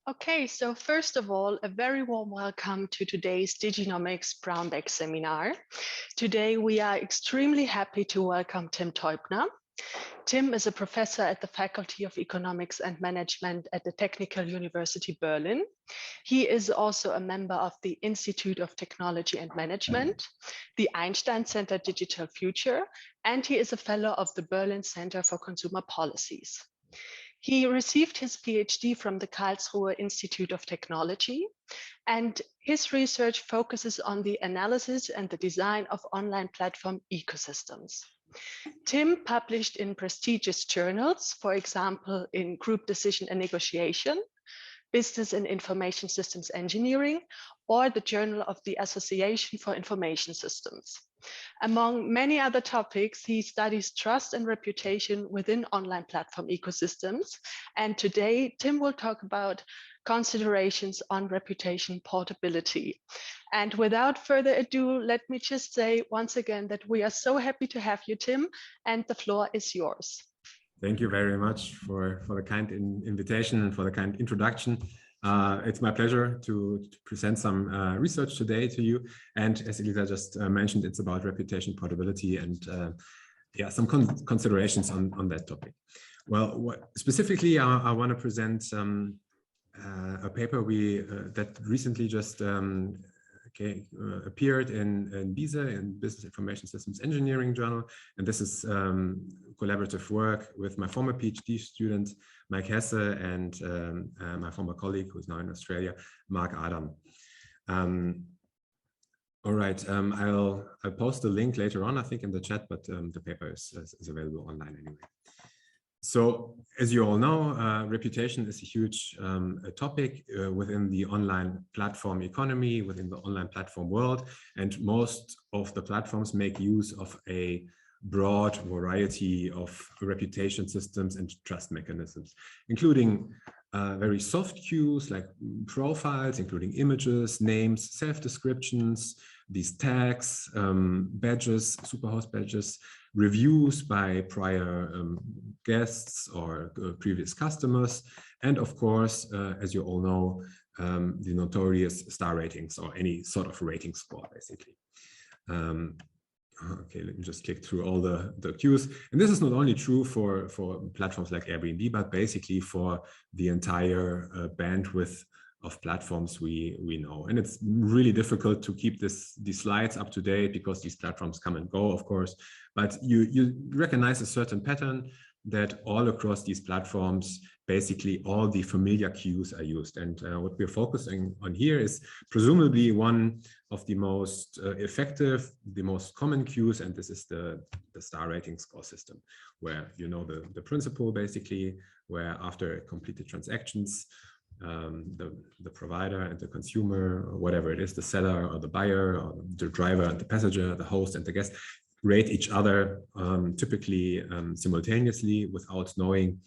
Okay, so first of all, a very warm welcome to today's Diginomics Brownbag Seminar. Today, we are extremely happy to welcome Timm Teubner. Timm is a professor at the Faculty of Economics and Management at the Technical University Berlin. He is also a member of the Institute of Technology and Management, the Einstein Center Digital Future, and he is a fellow of the Berlin Center for Consumer Policies. He received his PhD from the Karlsruhe Institute of Technology, and his research focuses on the analysis and the design of online platform ecosystems. Timm published in prestigious journals, for example, in Group Decision and Negotiation, Business and Information Systems Engineering, or the Journal of the Association for Information Systems. Among many other topics, he studies trust and reputation within online platform ecosystems. And today, Timm will talk about considerations on reputation portability. And without further ado, let me just say once again that we are so happy to have you, Timm, and the floor is yours. Thank you very much for the kind invitation and for the kind introduction. It's my pleasure to present some research today to you. And as Elisa just mentioned, it's about reputation portability and some considerations on that topic. Well, specifically, I want to present a paper that recently just appeared in BISE, in Business Information Systems Engineering Journal. And this is collaborative work with my former PhD student, Mike Hesse, and my former colleague, who's now in Australia, Mark Adam. All right, I'll post the link later on, I think, in the chat, but the paper is available online anyway. So, as you all know, reputation is a huge topic within the online platform economy, within the online platform world, and most of the platforms make use of a broad variety of reputation systems and trust mechanisms, including very soft cues like profiles, including images, names, self-descriptions, these tags, badges, superhost badges, reviews by prior guests or previous customers, and of course, as you all know, the notorious star ratings or any sort of rating score, basically. Okay, let me just click through all the cues. And this is not only true for platforms like Airbnb, but basically for the entire bandwidth of platforms we know. And it's really difficult to keep these slides up to date because these platforms come and go, of course. But you recognize a certain pattern that all across these platforms, basically all the familiar cues are used. And what we're focusing on here is presumably one of the most effective, the most common cues, and this is the star rating score system, where you know the principle, basically, where after completed transactions, the provider and the consumer, or whatever it is, the seller or the buyer, or the driver and the passenger, the host and the guest, rate each other typically simultaneously without knowing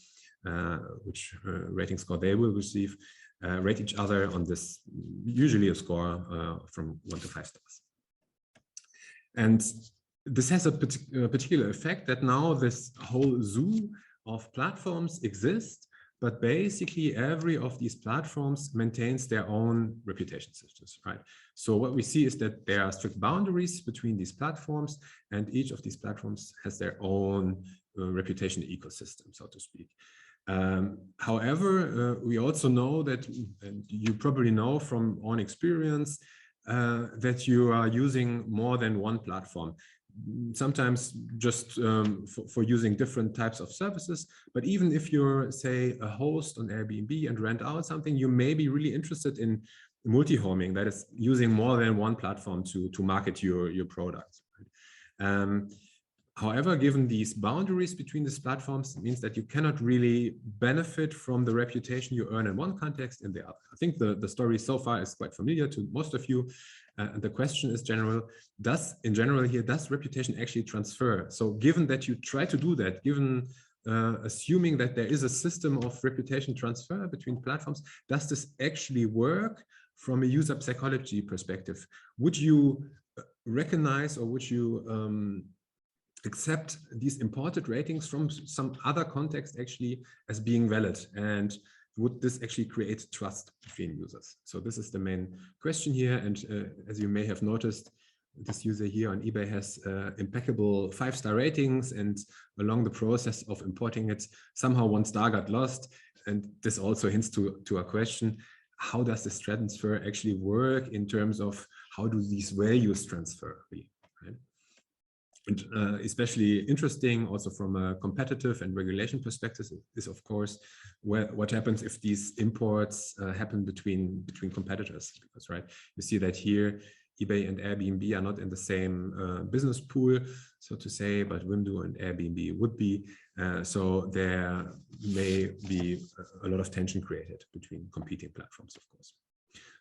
which rating score they will receive, rate each other on this, usually a score from 1 to 5 stars. And this has a particular effect that now this whole zoo of platforms exists, but basically every of these platforms maintains their own reputation systems, right? So what we see is that there are strict boundaries between these platforms, and each of these platforms has their own reputation ecosystem, so to speak. However, we also know that, and you probably know from own experience, that you are using more than one platform. Sometimes just for using different types of services, but even if you're, say, a host on Airbnb and rent out something, you may be really interested in multi-homing, that is using more than one platform to market your products. However, given these boundaries between these platforms, it means that you cannot really benefit from the reputation you earn in one context in the other. I think the story so far is quite familiar to most of you. And the question is does reputation actually transfer? So given that you try to do that, given assuming that there is a system of reputation transfer between platforms, does this actually work from a user psychology perspective? Would you recognize, or would you accept these imported ratings from some other context actually as being valid? And would this actually create trust between users? So this is the main question here. And as you may have noticed, this user here on eBay has impeccable 5-star ratings, and along the process of importing it, somehow 1 star got lost. And this also hints to a question: how does this transfer actually work in terms of how do these values transfer? Right? And especially interesting also from a competitive and regulation perspective is, of course, what happens if these imports happen between competitors. Because, right, you see that here eBay and Airbnb are not in the same business pool, so to say, but Wimdu and Airbnb would be. So there may be a lot of tension created between competing platforms, of course.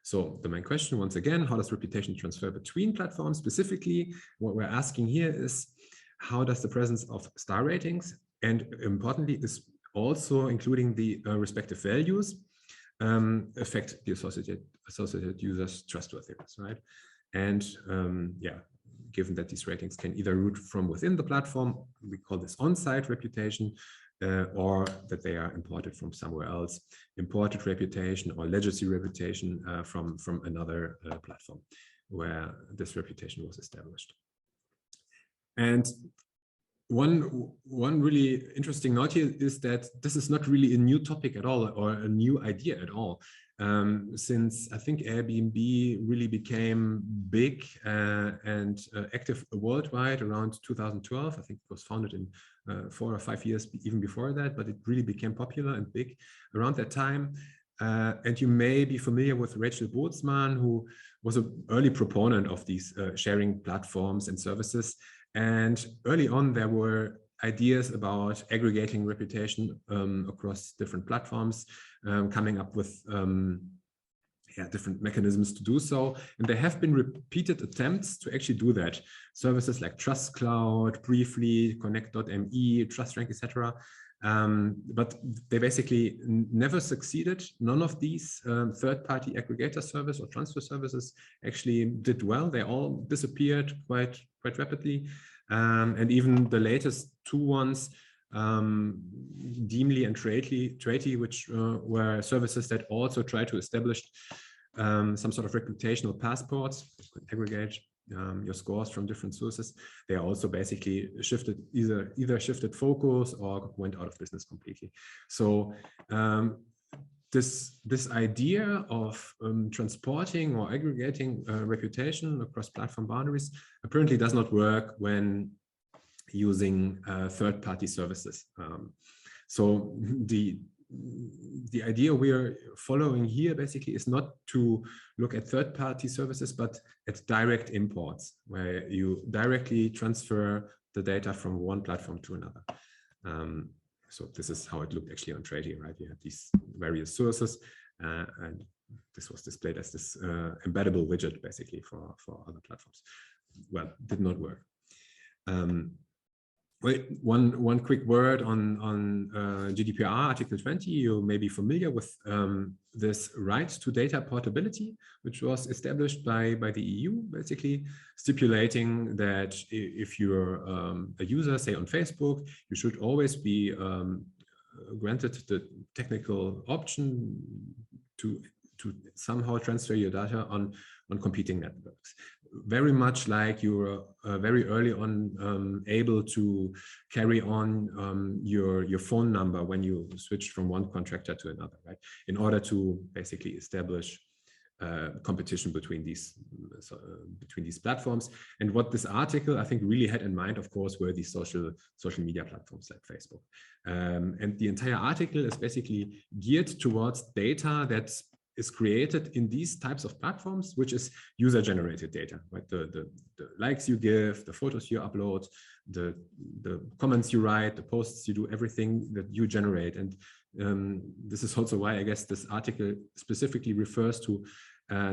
So the main question, once again, how does reputation transfer between platforms? Specifically, what we're asking here is, how does the presence of star ratings, and importantly, is also including the respective values, affect the associated users' trustworthiness, right? And yeah, given that these ratings can either root from within the platform, we call this on-site reputation, or that they are imported from somewhere else, imported reputation or legacy reputation from another platform where this reputation was established. And one really interesting note here is that this is not really a new topic at all, or a new idea at all. Since I think Airbnb really became big and active worldwide around 2012. I think it was founded in 4 or 5 years even before that, but it really became popular and big around that time. And you may be familiar with Rachel Bootsman, who was an early proponent of these sharing platforms and services. And early on, there were ideas about aggregating reputation across different platforms, coming up with different mechanisms to do so. And there have been repeated attempts to actually do that. Services like Trust Cloud, Briefly, Connect.me, TrustRank, etc. But they basically never succeeded. None of these third-party aggregator service or transfer services actually did well. They all disappeared quite rapidly. And even the latest 2 ones, Deemly and Tratey, which were services that also try to establish some sort of reputational passports, aggregate your scores from different sources. They also basically shifted, either shifted focus or went out of business completely. So this idea of transporting or aggregating reputation across platform boundaries apparently does not work when using third-party services. So the idea we're following here basically is not to look at third-party services, but at direct imports, where you directly transfer the data from one platform to another. So this is how it looked actually on Tratey, right? You had these various sources, and this was displayed as this embeddable widget basically for other platforms. Well, did not work. Wait, one quick word on GDPR Article 20. You may be familiar with this right to data portability, which was established by the EU, basically stipulating that if you're a user, say on Facebook, you should always be granted the technical option to somehow transfer your data on competing networks. Very much like you were very early on able to carry on your phone number when you switched from one contractor to another, right? In order to basically establish competition between these platforms. And what this article, I think, really had in mind, of course, were these social media platforms like Facebook. And the entire article is basically geared towards data that is created in these types of platforms, which is user-generated data, right? The likes you give, the photos you upload, the comments you write, the posts you do, everything that you generate. And this is also why I guess this article specifically refers to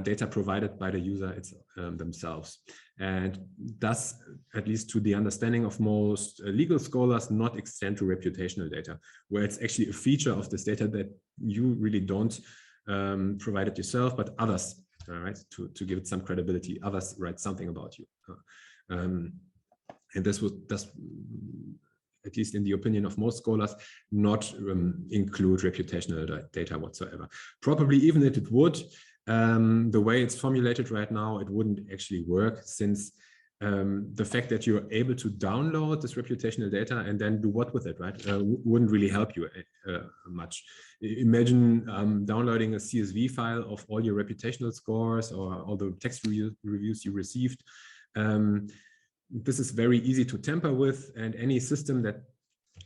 data provided by the user themselves. And thus, at least to the understanding of most legal scholars, not extend to reputational data, where it's actually a feature of this data that you really don't provide it yourself, but others, right? To give it some credibility, others write something about you. And this at least in the opinion of most scholars, not include reputational data whatsoever. Probably even if it would, the way it's formulated right now, it wouldn't actually work, since the fact that you're able to download this reputational data and then do what with it, right, wouldn't really help you much. Imagine downloading a CSV file of all your reputational scores or all the text reviews you received. This is very easy to tamper with, and any system that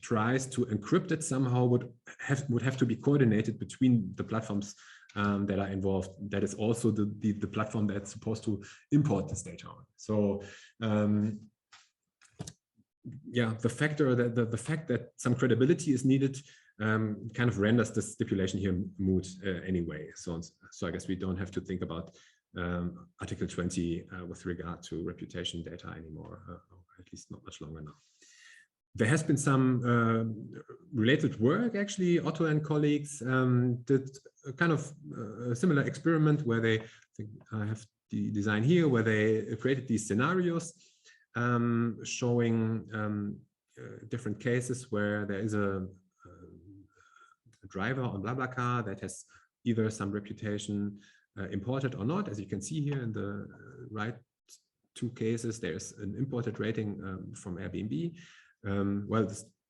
tries to encrypt it somehow would have to be coordinated between the platforms that are involved. That is also the platform that's supposed to import this data on. So yeah, the fact that some credibility is needed kind of renders the stipulation here moot anyway. So I guess we don't have to think about Article 20 with regard to reputation data anymore, or at least not much longer now. There has been some related work, actually. Otto and colleagues did a kind of similar experiment where they, I think I have the design here, where they created these scenarios showing different cases where there is a driver on BlaBlaCar that has either some reputation imported or not. As you can see here in the right two cases, there's an imported rating from Airbnb. Well,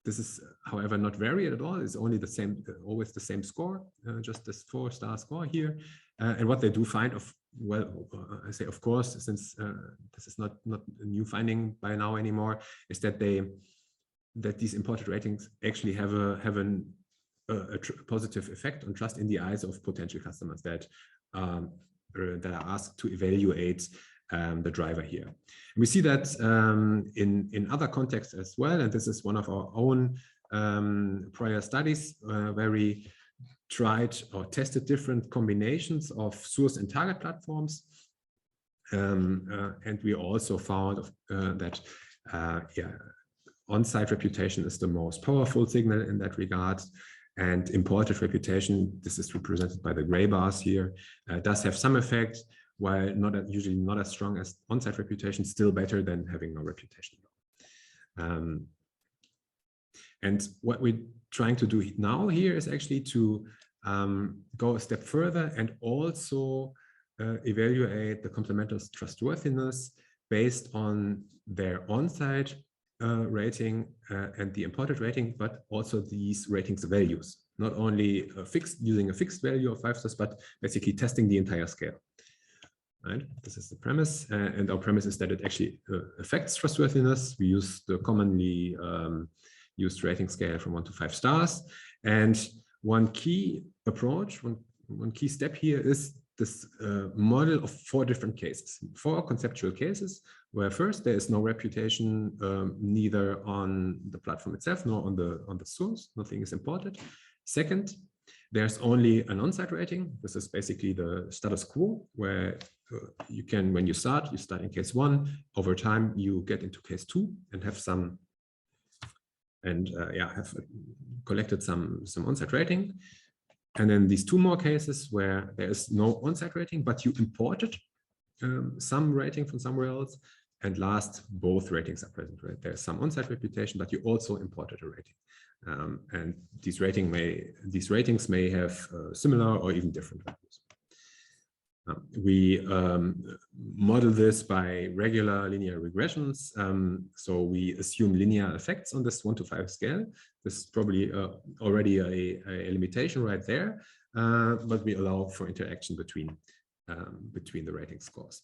this is, however, not varied at all. It's only the same, always the same score, just this 4-star score here. And what they do find, I say of course, since this is not a new finding by now anymore, is that these imported ratings actually have a positive effect on trust in the eyes of potential customers that are asked to evaluate the driver here. And we see that in other contexts as well, and this is one of our own prior studies where we tried or tested different combinations of source and target platforms, and we also found that on-site reputation is the most powerful signal in that regard. And imported reputation, this is represented by the gray bars here, does have some effect, while usually not as strong as on-site reputation, still better than having no reputation. And what we're trying to do now here is actually to go a step further and also evaluate the complementors' trustworthiness based on their on-site rating and the imported rating, but also these ratings values, not only using a fixed value of 5 stars, but basically testing the entire scale. Right? This is the premise, and our premise is that it actually affects trustworthiness. We use the commonly used rating scale from 1 to 5 stars, and one key approach, one key step here is this model of 4 different cases, 4 conceptual cases, where first there is no reputation neither on the platform itself nor on the source. Nothing is imported. Second, there's only an on-site rating. This is basically the status quo, where you can, when you start in case 1. Over time, you get into case 2 and have some, and have collected some on-site rating. And then these 2 more cases where there is no on-site rating, but you imported some rating from somewhere else. And last, both ratings are present, right? There's some on-site reputation, but you also imported a rating. And these ratings may have similar or even different values. We model this by regular linear regressions. So we assume linear effects on this 1 to 5 scale. This is probably already a limitation right there, but we allow for interaction between the rating scores.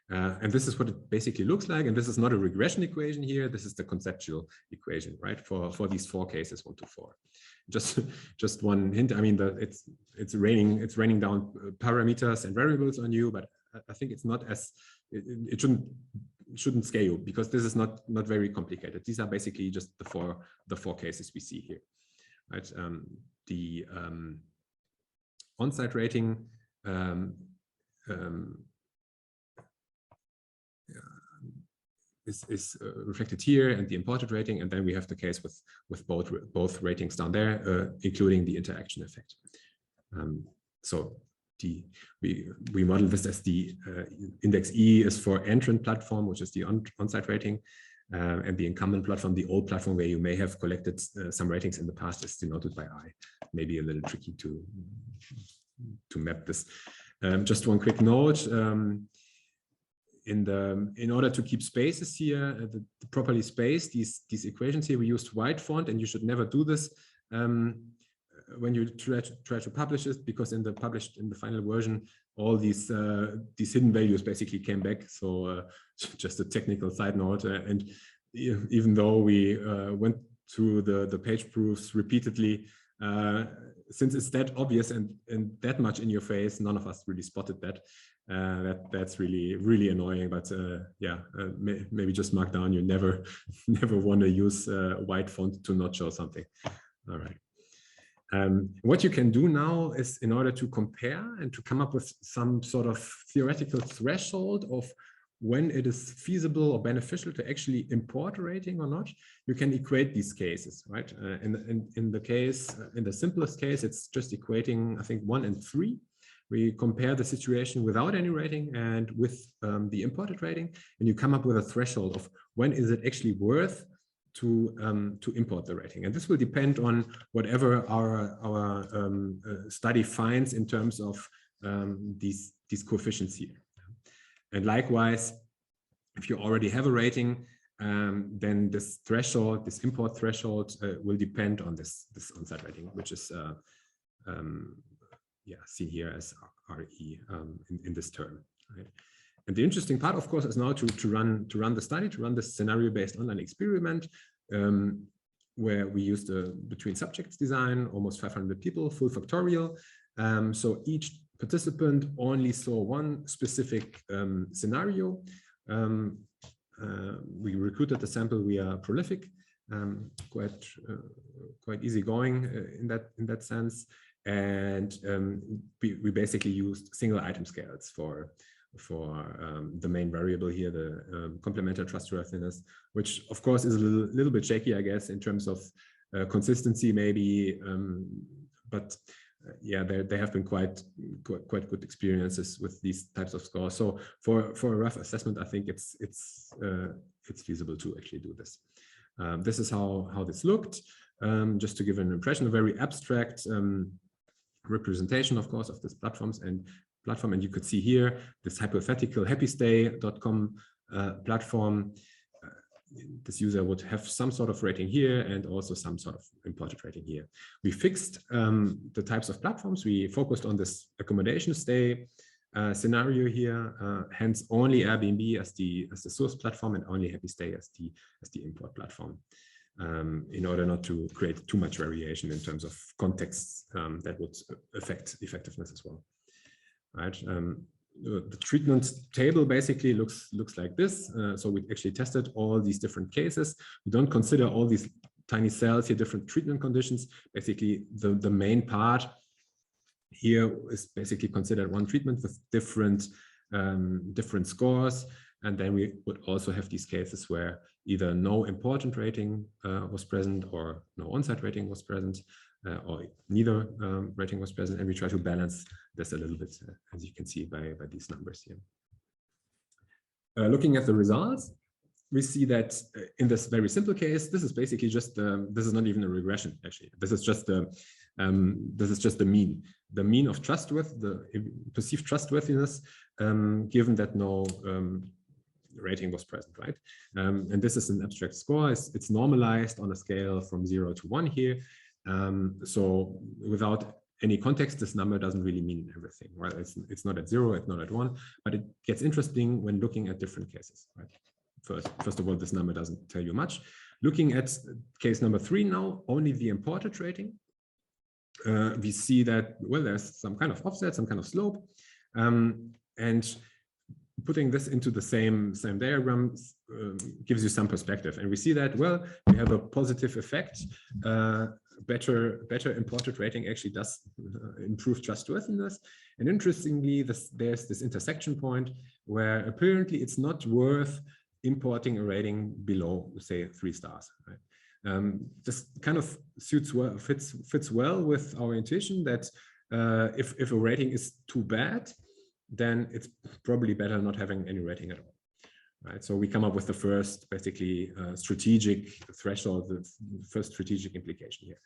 And this is what it basically looks like. And this is not a regression equation here. This is the conceptual equation, right? For these 4 cases, 1 to 4. Just one hint. I mean, it's raining down parameters and variables on you, but I think it's not as it shouldn't scare you, because this is not very complicated. These are basically just the four cases we see here, right? The on-site rating is reflected here, and the imported rating, and then we have the case with both ratings down there, including the interaction effect. So we model this as the index E is for entrant platform, which is the on-site rating, And the incumbent platform, the old platform where you may have collected some ratings in the past, is denoted by I. Maybe a little tricky to map this. Just one quick note. In order to keep spaces here, properly spaced, these equations here, we used white font, and you should never do this when you try to publish it, because in the final version, all these hidden values basically came back. So just a technical side note. And even though we went through the page proofs repeatedly, since it's that obvious and that much in your face, none of us really spotted that. That's really annoying. But yeah, maybe just mark down. You never want to use white font to not show something. All right. What you can do now is, in order to compare and to come up with some sort of theoretical threshold of when it is feasible or beneficial to actually import a rating or not, you can equate these cases, right? In the simplest case, it's just equating, I think, 1 and 3. We compare the situation without any rating and with the imported rating, and you come up with a threshold of when is it actually worth to import the rating. And this will depend on whatever our study finds in terms of these coefficients here. And likewise, if you already have a rating, then this threshold, this import threshold, will depend on this on-site rating, which is seen here as RE in this term. Right? And the interesting part, of course, is now to run the study, to run this scenario-based online experiment, where we used a between subjects design, almost 500 people, full factorial. So each participant only saw one specific scenario. We recruited the sample via Prolific, quite easygoing in that sense. And we basically used single item scales for the main variable here, the complementary trustworthiness, which of course is a little bit shaky, I guess, in terms of consistency maybe, but yeah, there have been quite good experiences with these types of scores. So for a rough assessment, I think it's feasible to actually do this. This is how this looked. Just to give an impression, a very abstract representation, of course, of this platform, and you could see here this hypothetical happystay.com platform. This user would have some sort of rating here and also some sort of imported rating here. We fixed the types of platforms. We focused on this accommodation stay scenario here, hence only Airbnb as the source platform and only HappyStay as the import platform, in order not to create too much variation in terms of contexts that would affect effectiveness as well. Right. The treatment table basically looks like this. So we actually tested all these different cases. We don't consider all these tiny cells here different treatment conditions. Basically, the main part here is basically considered one treatment with different scores. And then we would also have these cases where either no important rating was present or no on-site rating was present, or neither rating was present. And we try to balance this a little bit, as you can see by these numbers here. Looking at the results, we see that in this very simple case, this is basically just this is not even a regression, actually. This is just the mean of the perceived trustworthiness, given that no rating was present, right? And this is an abstract score. It's normalized on a scale from 0 to 1 here. So without any context, this number doesn't really mean everything, right? It's not at 0, it's not at 1, but it gets interesting when looking at different cases, right? First of all, this number doesn't tell you much. Looking at case number 3 now, only the imported rating, we see that, well, there's some kind of offset, some kind of slope, and putting this into the same diagram gives you some perspective. And we see that, well, we have a positive effect. Better imported rating actually does improve trustworthiness. And interestingly, there's this intersection point where apparently it's not worth importing a rating below, say, 3 stars. Right? This kind of fits well with our intuition that if a rating is too bad, then it's probably better not having any rating at all. right? So we come up with the first, basically, strategic threshold, the first strategic implication here.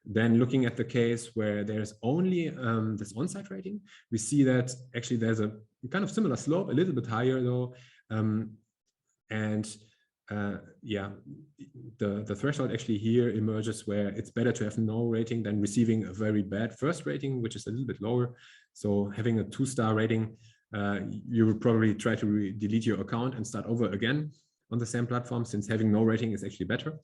Then looking at the case where there's only this on-site rating, we see that actually there's a kind of similar slope, a little bit higher though. Yeah, the threshold actually here emerges where it's better to have no rating than receiving a very bad first rating, which is a little bit lower. So having a 2-star rating, you would probably try to delete your account and start over again on the same platform, since having no rating is actually better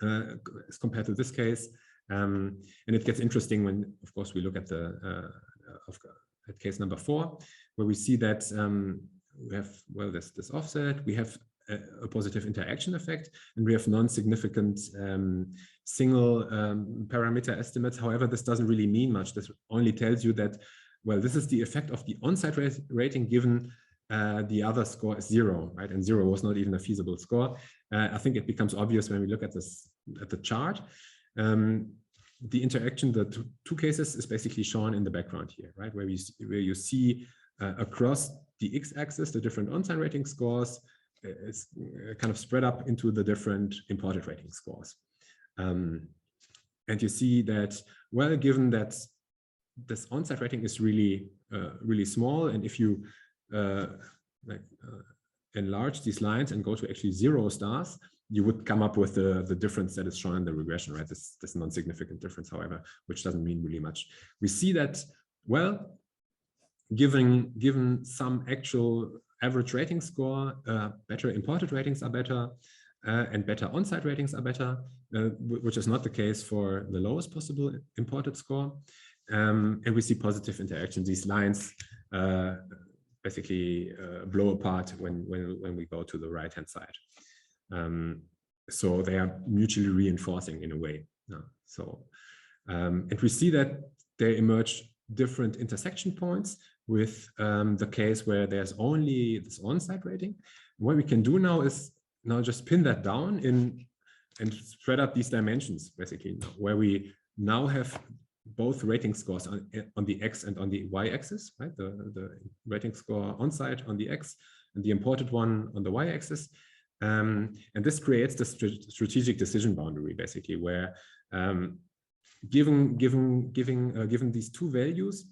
as compared to this case. And it gets interesting when, of course, we look at the at case number 4, where we see that we have, well, this offset, we have a positive interaction effect, and we have non-significant single parameter estimates. However, this doesn't really mean much. This only tells you that, well, this is the effect of the on-site rating given the other score is 0, right? And 0 was not even a feasible score. I think it becomes obvious when we look at this at the chart. The interaction, the two cases, is basically shown in the background here, right? Where you see across the x-axis the different on-site rating scores. It's kind of spread up into the different imported rating scores. And you see that, well, given that this on-site rating is really, really small, and if you enlarge these lines and go to actually 0 stars, you would come up with the difference that is shown in the regression, right? This non-significant difference, however, which doesn't mean really much. We see that, well, given some actual average rating score, better imported ratings are better, and better on-site ratings are better, which is not the case for the lowest possible imported score. And we see positive interaction. These lines basically blow apart when we go to the right-hand side. So they are mutually reinforcing in a way. And we see that they emerge different intersection points with the case where there's only this on-site rating. What we can do now is just pin that down and spread up these dimensions, basically, where we now have both rating scores on the X and on the Y axis, right? The rating score on-site on the X and the imported one on the Y axis. And this creates the strategic decision boundary, basically, where given these two values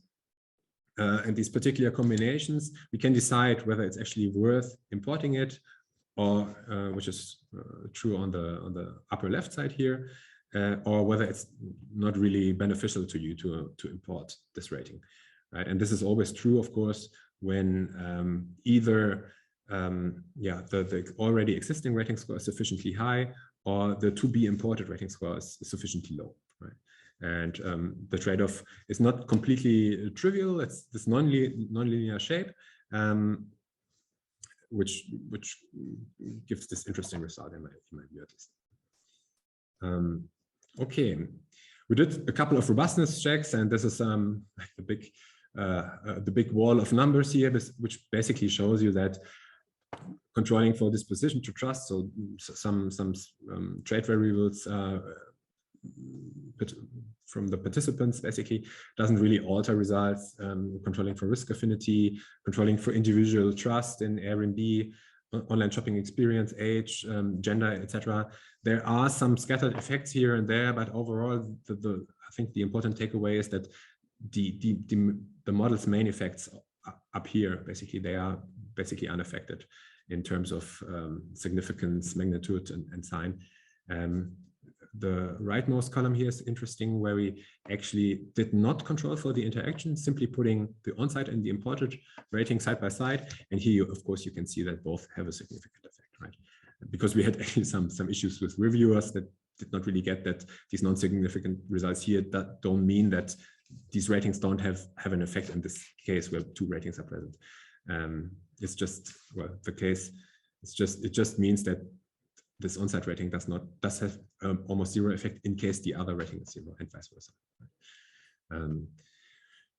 and these particular combinations, we can decide whether it's actually worth importing it, or which is true on the upper left side here, or whether it's not really beneficial to you to import this rating, right? And this is always true, of course, when either the already existing rating score is sufficiently high, or the to be imported rating score is sufficiently low, right? And the trade-off is not completely trivial. It's this nonlinear shape, which gives this interesting result in my view, at least. Okay, we did a couple of robustness checks, and this is the big wall of numbers here, which basically shows you that controlling for disposition to trust, so some trade variables from the participants basically doesn't really alter results. Controlling for risk affinity, controlling for individual trust in Airbnb, online shopping experience, age, gender, etc. There are some scattered effects here and there, but overall, I think the important takeaway is that the model's main effects up here, basically, they are basically unaffected in terms of significance, magnitude, and sign. The rightmost column here is interesting, where we actually did not control for the interaction, simply putting the on-site and the imported rating side by side. And here, of course, you can see that both have a significant effect, right? Because we had actually some issues with reviewers that did not really get that these non-significant results here that don't mean that these ratings don't have an effect in this case where two ratings are present. It's just, well, the case, it just means that this on-site rating does have almost zero effect in case the other rating is 0, and vice versa.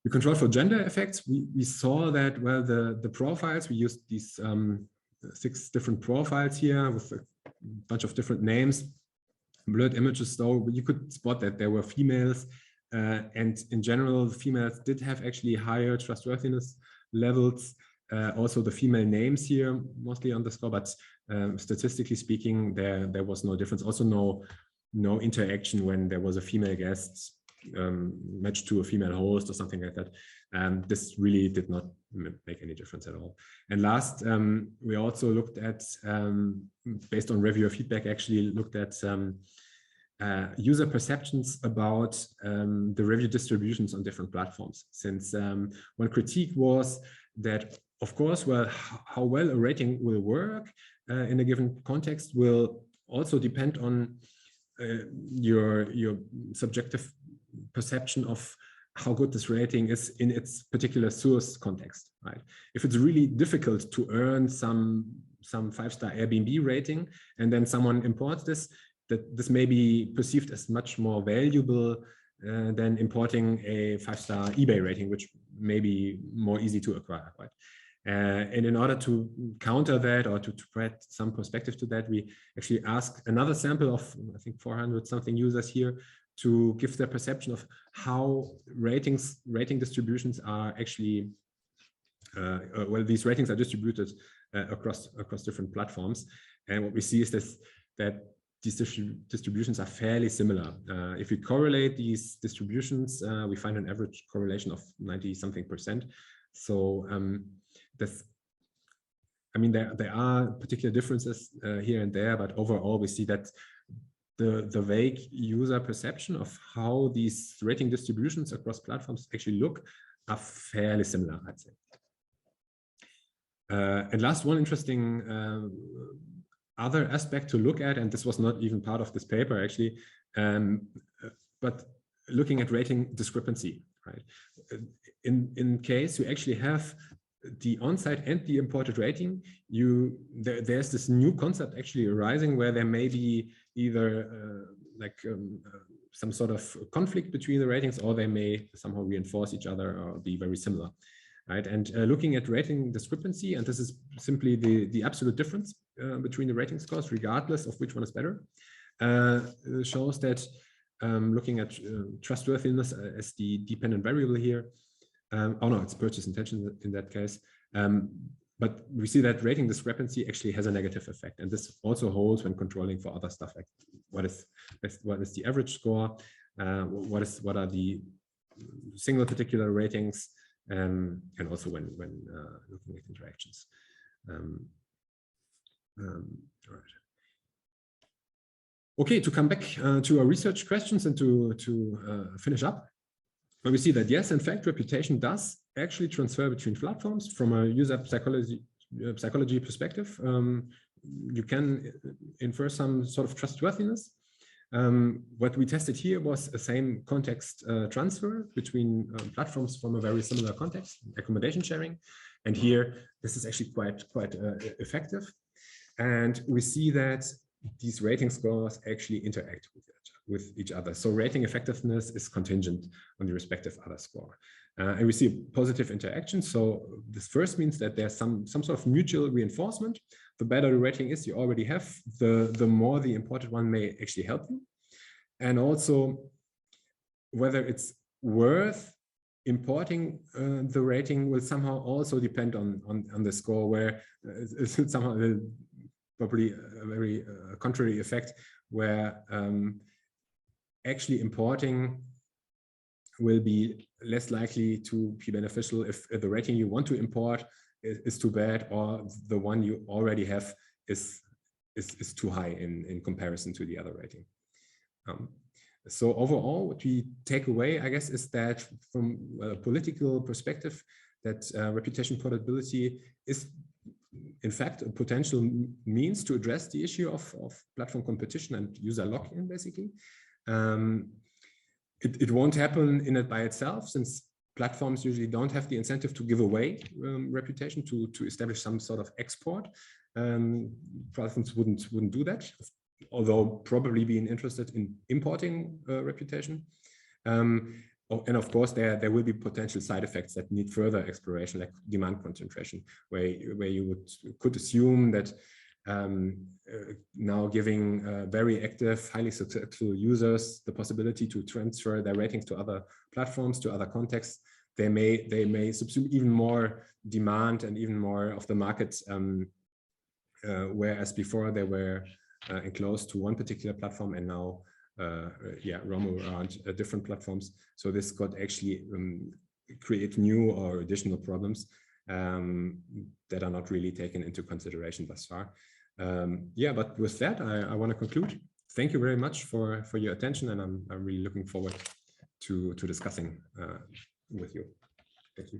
We control for gender effects. We saw that, well, the profiles, we used these 6 different profiles here with a bunch of different names, blurred images, though you could spot that there were females, and in general, females did have actually higher trustworthiness levels Also the female names here mostly on the score, but statistically speaking, there was no difference. Also no interaction when there was a female guest matched to a female host or something like that. This really did not make any difference at all. And last, we also looked at, based on reviewer feedback, actually looked at user perceptions about the review distributions on different platforms. Since one critique was that, of course, well, how well a rating will work in a given context will also depend on your subjective perception of how good this rating is in its particular source context, right? If it's really difficult to earn some 5-star Airbnb rating, and then someone imports this, that this may be perceived as much more valuable than importing a 5-star eBay rating, which may be more easy to acquire, right? And in order to counter that, or to add some perspective to that, we actually asked another sample of, I think, 400 something users here to give their perception of how rating distributions are actually, well, these ratings are distributed across different platforms. And what we see is that these distributions are fairly similar. If we correlate these distributions, we find an average correlation of 90-something%. So I mean, there are particular differences here and there, but overall we see that the vague user perception of how these rating distributions across platforms actually look are fairly similar, I'd say. And last, one interesting other aspect to look at, and this was not even part of this paper actually, but looking at rating discrepancy, right? In case you actually have the on-site and the imported rating, there's this new concept actually arising where there may be either some sort of conflict between the ratings, or they may somehow reinforce each other or be very similar, right? And looking at rating discrepancy, and this is simply the absolute difference between the rating scores, regardless of which one is better, shows that looking at trustworthiness as the dependent variable here, oh no, it's purchase intention in that case. But we see that rating discrepancy actually has a negative effect. And this also holds when controlling for other stuff, like what is the average score, what are the single particular ratings, and also when looking at interactions. Right. Okay, to come back to our research questions and to finish up. But we see that, yes, in fact, reputation does actually transfer between platforms from a user psychology perspective. You can infer some sort of trustworthiness. What we tested here was a same context transfer between platforms from a very similar context, accommodation sharing. And here, this is actually quite effective. And we see that these rating scores actually interact with each other. So rating effectiveness is contingent on the respective other score. And we see a positive interaction. So this first means that there's some sort of mutual reinforcement. The better the rating is you already have, the more the imported one may actually help you. And also whether it's worth importing the rating will somehow also depend on the score, where it's somehow probably a very contrary effect, where actually importing will be less likely to be beneficial if the rating you want to import is too bad, or the one you already have is too high in comparison to the other rating. So overall, what we take away, I guess, is that from a political perspective, that reputation portability is in fact a potential means to address the issue of platform competition and user lock-in, basically. It won't happen in it by itself, since platforms usually don't have the incentive to give away reputation to establish some sort of export. Platforms wouldn't do that, although probably being interested in importing reputation. And of course, there will be potential side effects that need further exploration, like demand concentration, where you could assume that now giving very active, highly successful users the possibility to transfer their ratings to other platforms, to other contexts, they may subsume even more demand and even more of the markets, whereas before they were enclosed to one particular platform, and now roam around different platforms. So this could actually create new or additional problems that are not really taken into consideration thus far. But with that, I want to conclude. Thank you very much for your attention, and I'm really looking forward to discussing with you. Thank you.